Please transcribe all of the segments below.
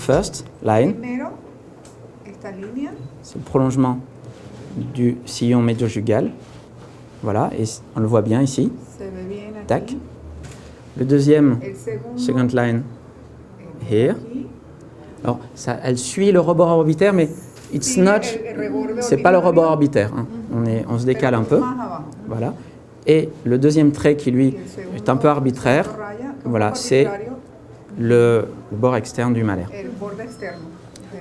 first line, Primero, esta línea. c'est le prolongement du sillon médio-jugal. Voilà, et on le voit bien ici. Se ve bien aquí. Tac. Le deuxième, El segundo, second line, here. aquí. Alors, ça, elle suit le rebord orbitaire, mais it's Sigue not, el reborde c'est pas le ordinario, rebord orbitaire. Hein. On se décale un peu. más abajo. Voilà. Et le deuxième trait qui, lui, Y el segundo, est un peu arbitraire, raya, que un voilà, poco c'est arbitrario, le bord externe du malaire. el borde externo.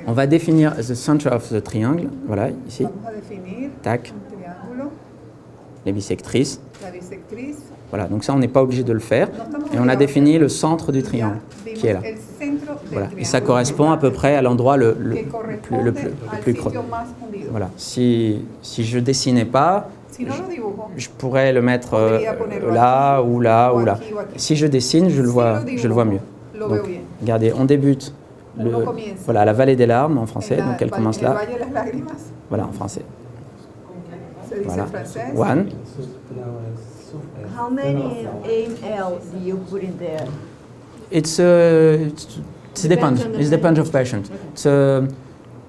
On va définir the center of the triangle, voilà, ici, Vamos a definir tac, un triángulo, les bisectrices. la bisectrice. Voilà, donc ça, on n'est pas obligé de le faire. No estamos Et on a obligados défini a hacerlo. le centre du Ya triangle, vimos qui est là. el centro del Voilà, et triángulo, ça correspond à peu près à l'endroit le que corresponde plus al creux. sitio más hundido. Voilà, si je dessinais pas, Si no lo dibujo, je pourrais le mettre Podría ponerlo là aquí, ou là ou ou là. aquí, ou aquí. Si je dessine, je le Si vois, lo je le vois mieux. dibujo, lo Donc, veo bien. regardez, on débute Uno comienza voilà, la vallée des larmes en français, En la- donc elle commence en el là. Valle de las Lágrimas, Voilà, en français. se dice Voilà. en francés. One. How many AML do you put in there? It depends. It depends of patient. It's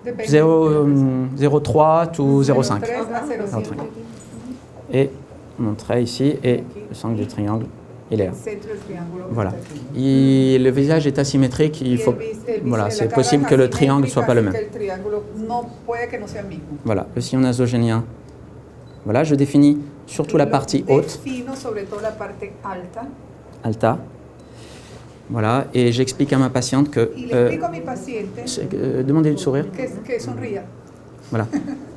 Depende. 0,3 to 0,5. 0,3 a 0,5. Et mon trait ici et le centre du triangle, il est là. El centro del triángulo Voilà. está aquí. Le visage est asymétrique, il faut, voilà, la c'est cara possible es que le triangle ne asimétrica, soit pas le así même. que el triángulo no puede que no sea el mismo. Voilà, le sillon nasogénien. Voilà, je définis surtout la partie haute, Defino sobre todo la parte alta alta. Voilà, et j'explique à ma patiente que y le explico a mi paciente demandez-lui de sourire. que sonría. Voilà,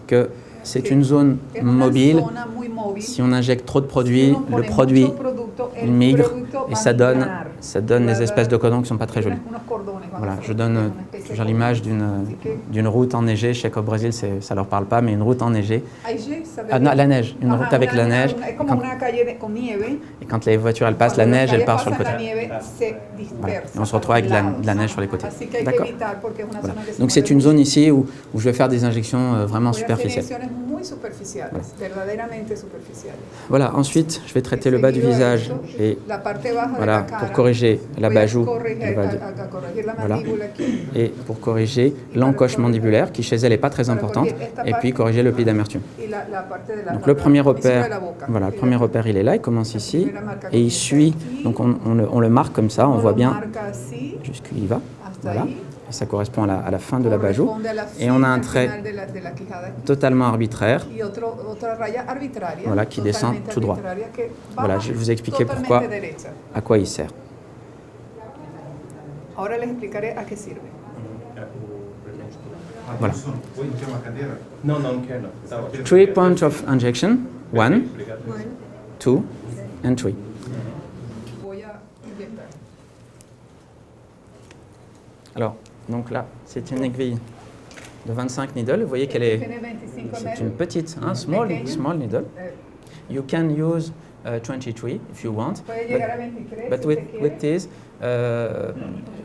que c'est une zone Es una mobile. zona muy móvil. Si on injecte trop de Si produits, uno le pone produit mucho producto, el il migre producto et va ça a donne, migrar. des Va- espèces de cordons qui ne sont pas très jolis. unos cordones van a Voilà, hacer je donne una especie toujours de l'image cordón. Así que d'une route enneigée. Je sais qu'au Brésil, ça leur parle pas, mais une route enneigée. Allí se ve Ah, non, bien. la neige, une route avec la neige. Es como una calle con nieve. Et quand les voitures elles passent, la Cuando neige las elle part calles sur le côté. pasan, la nieve se Voilà. dispersa Et on se retrouve avec de para los la lados. neige sur les côtés. Así que hay que D'accord. evitar porque es una Voilà. zona que se Donc c'est mueve une zone mucho. ici où je vais faire des injections vraiment Voy a hacer superficielles. inyecciones muy superficiales, verdaderamente superficiales. Voilà, ensuite je vais traiter le bas du Seguido a visage esto, et la parte baja de voilà, la cara. pour corriger la Voy a bajoux, corregir, elle va- a corregir la voilà. mandíbula aquí. et pour corriger l'encoche mandibulaire qui chez elle n'est pas très importante, et puis corriger le pli d'amertume. Y la parte de la Donc le premier encima de repère, la boca. voilà, le Y premier la- repère il est là, il commence la ici primera marca et il comienza suit, aquí. donc on le marque comme ça, on Uno voit lo bien marca así, jusqu'où il va, hasta voilà, ahí. et ça correspond à la fin de la bajoux. Corresponde a la Et on a un al trait final de la quijada aquí. totalement arbitraire. Y otra raya arbitraria, Voilà, qui descend totalmente tout droit. arbitraria, que va Voilà, je vais vous expliquer totalmente pourquoi, derecha. à quoi il sert. Ahora les explicaré a qué sirve. Voilà. Não, não quer não. Tá ótimo. 3 points of injection, 1, 2 and 3. Voy a inyectar. Alors, donc là, c'est une aiguille de 25 needles. Vous voyez qu'elle est, Tiene 25 c'est une metros. petite, Pequeña. small needle. Eh, You can use 23 if you want, Puede llegar a 23 but si with, usted quiere. with this,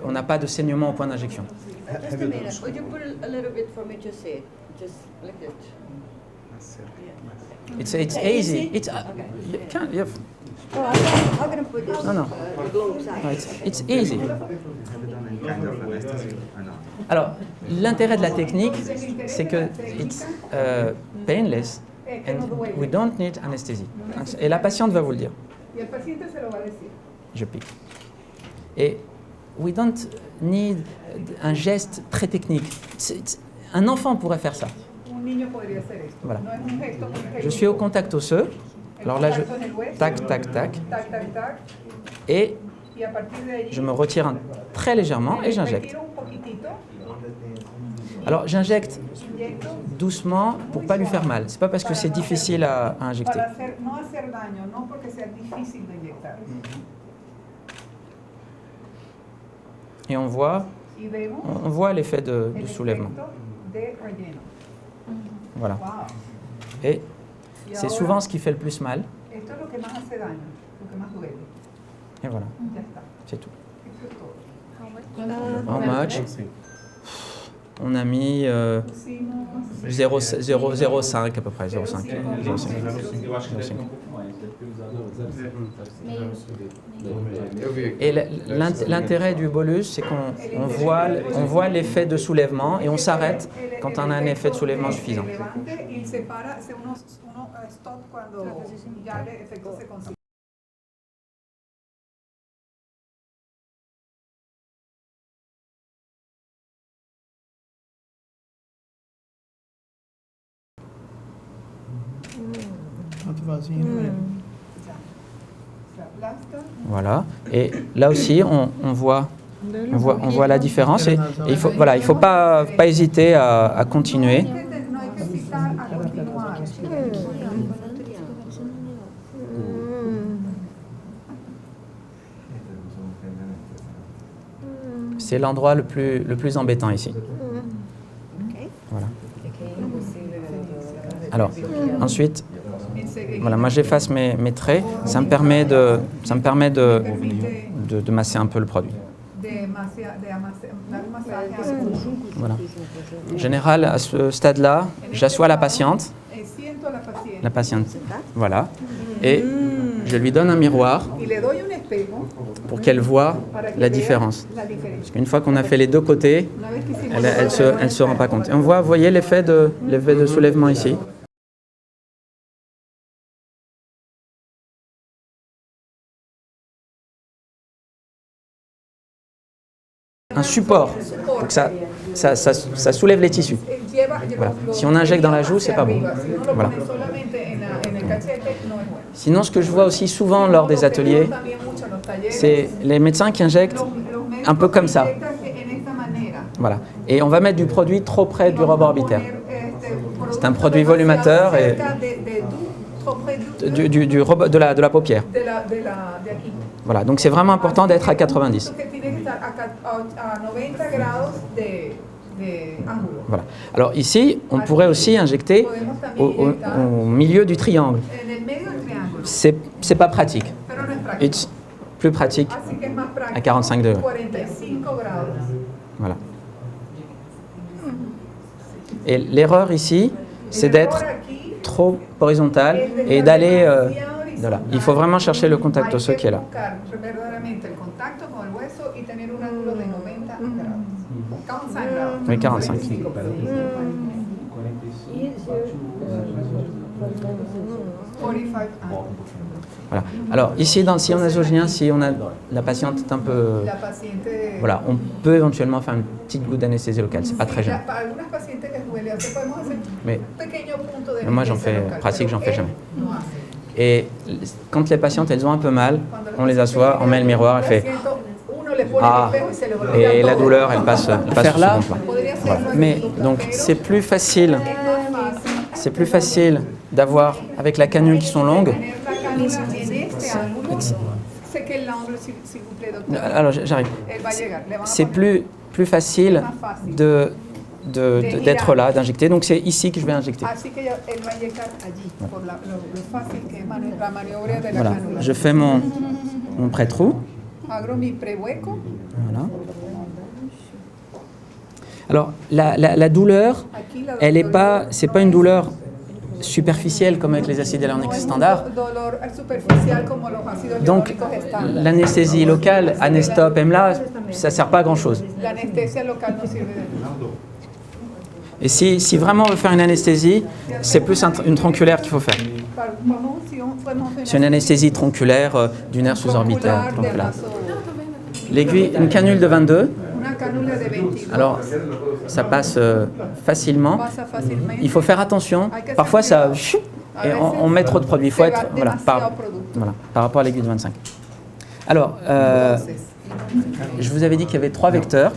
on n'a pas de saignement au point d'injection. Just a minute, would you put a little bit for me to see? Just like that. It's easy. It's you can't. You have, Oh, I'm gonna put this, No, no. the gloves on. no, it's easy. Alors, l'intérêt de la technique, c'est que it's painless and we don't need anesthesie. Et la patiente va vous le dire. Y el paciente se lo va a decir. Je pique. Et we don't need un geste très technique. Un enfant pourrait faire ça. Un niño podría hacer esto. Voilà. No es un gesto muy Je suis au contact osseux. El Alors là, je contacto en el hueso. tac, tac, tac. Tac, tac, tac. Et Y a partir de allí, je me retire très légèrement et j'injecte. retiro un poquitito, Alors j'injecte inyecto doucement pour pas lui faire mal. C'est pas parce que c'est difficile à injecter. para no hacer daño, no porque sea difícil de inyectar. Et on voit l'effet de el soulèvement. efecto de relleno. Voilà. Wow. Et Y c'est ahora, souvent ce qui fait le plus mal. esto es lo que más hace daño, lo que más duele. Et voilà, Ya está. c'est tout. Eso es todo. How much? on a mis Pusimos 0,5 à peu près, 0,5. Eu acho que deve ter um pouco mais, deve ter usado. Et l'intérêt du bolus, c'est qu'on voit l'effet de soulèvement et on s'arrête quand on a un effet de soulèvement suffisant. y separa, uno stop cuando ya el efecto se consigue. Se aplasta. Voilà. Et là aussi, on voit la différence. Et il faut, voilà, il faut pas hésiter à continuer. No hay que citar a continuar. C'est l'endroit le plus embêtant ici. Voilà. Alors, ensuite, voilà, moi j'efface mes traits. Ça me permet de masser un peu le produit. Voilà. En général, à ce stade-là, j'assois la patiente. La patiente, voilà. Et je lui donne un miroir pour qu'elle voie la différence. Parce qu'une fois qu'on a fait les deux côtés, elle se rend pas compte. Et on voit, vous voyez l'effet de soulèvement ici. Un support pour que ça soulève les tissus. Voilà. Si on injecte dans la joue, c'est pas bon. Voilà. Sinon, ce que je vois aussi souvent lors des ateliers, c'est les médecins qui injectent un peu comme ça. Voilà. Et on va mettre du produit trop près du robe orbitaire. C'est un produit volumateur et de la paupière. Voilà. Donc c'est vraiment important d'être à 90. Voilà. Alors ici, on pourrait aussi injecter au milieu du triangle. C'est pas pratique. C'est plus pratique à 45 degrés. Voilà. Et l'erreur ici, c'est d'être trop horizontal et d'aller de là. Il faut vraiment chercher le contact osseux qui est là. Oui, 45. Voilà. Alors ici dans le sillon nasogénien, si on a la patiente est un peu, voilà, on peut éventuellement faire une petite goutte d'anesthésie locale. C'est pas très gênant. Mais moi j'en fais pratique, j'en fais jamais. Et quand les patientes elles ont un peu mal, on les assoit, on met le miroir, elle fait ah, et la douleur elle passe au second plan. Voilà. Mais donc c'est plus facile d'avoir avec la canule qui sont longues. Alors j'arrive. C'est plus facile d'être là, d'injecter. Donc c'est ici que je vais injecter. Voilà. Je fais mon pré-trou. Voilà. Alors la douleur, c'est pas une douleur superficielle comme avec les acides hyaluroniques standards. Donc l'anesthésie locale, Anestop, EMLA, ça sert pas à grand chose. Et si vraiment on veut faire une anesthésie, c'est plus une tronculaire qu'il faut faire. C'est une anesthésie tronculaire du nerf sous-orbitaire. L'aiguille, une canule de 22. Alors, ça passe facilement. Il faut faire attention. Parfois, ça et on met trop de produit. Il faut être par rapport à l'aiguille de 25. Alors, je vous avais dit qu'il y avait 3 vecteurs.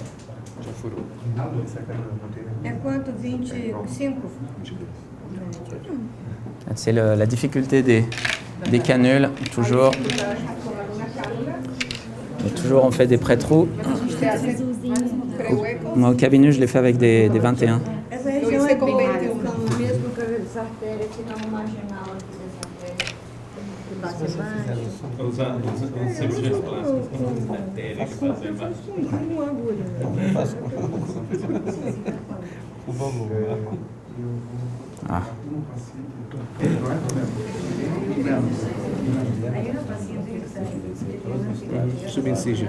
C'est la difficulté des canules, toujours. Et toujours on fait des pré-trous. Moi au cabinet je l'ai fait avec des 21. Usando cirurgias plásticas, bactéria que fazem embaixo. O valor. Ah. Subincision.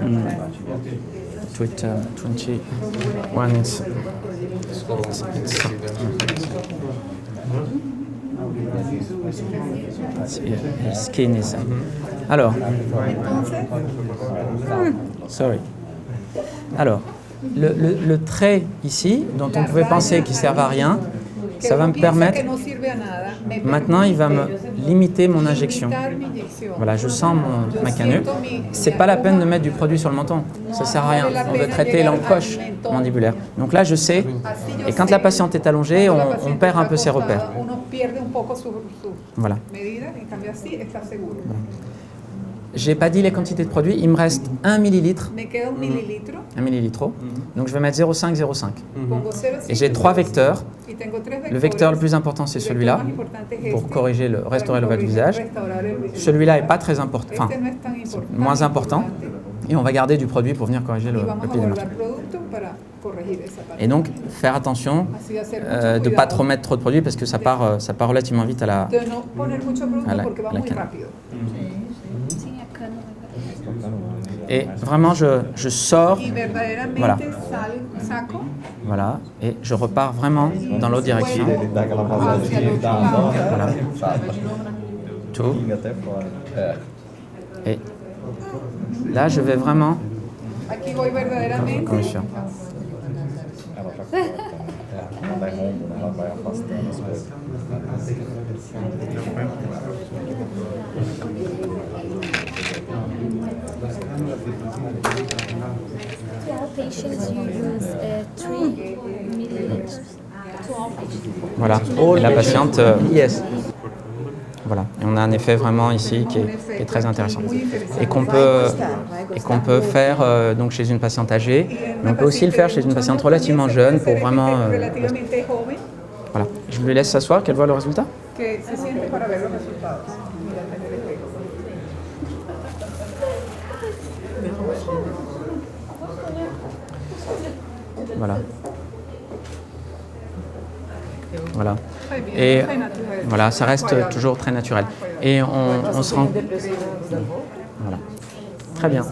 21, skin is. Alors, sorry. Alors, le trait ici, dont on pouvait penser qu'il ne servait à rien, ça va me permettre. Maintenant, il va me limiter mon injection. Voilà, je sens ma canuque. C'est pas la peine de mettre du produit sur le menton. Ça sert à rien. On veut traiter l'encoche mandibulaire. Donc là, je sais. Et quand la patiente est allongée, on perd un peu ses repères. Voilà. J'ai pas dit les quantités de produits. Il me reste 1 millilitre. 1 millilitre. Donc je vais mettre 0,5, 0,5. Et j'ai 3 vecteurs. Le vecteur le plus important, c'est celui-là, pour corriger restaurer le du visage. Celui-là n'est pas très important, enfin, moins important. Et on va garder du produit pour venir corriger le pli des marches. Et donc, faire attention de ne pas trop mettre trop de produits parce que ça part relativement vite à la canne. Et vraiment, je sors, voilà. Voilà, et je repars vraiment dans l'autre direction. Voilà. Tout. Et là, je vais vraiment. Comme ça. To all patients, you use 3 milliliters. To all patients. Voilà, et la patiente, yes. Voilà, et on a un effet vraiment ici qui est très intéressant. Et qu'on peut faire donc chez une patiente âgée, mais on peut aussi le faire chez une patiente relativement jeune pour vraiment. Voilà, je lui laisse s'asseoir, qu'elle voit le résultat. Voilà. Voilà. Et voilà, ça reste toujours très naturel. Et on se rend. Voilà. Très bien.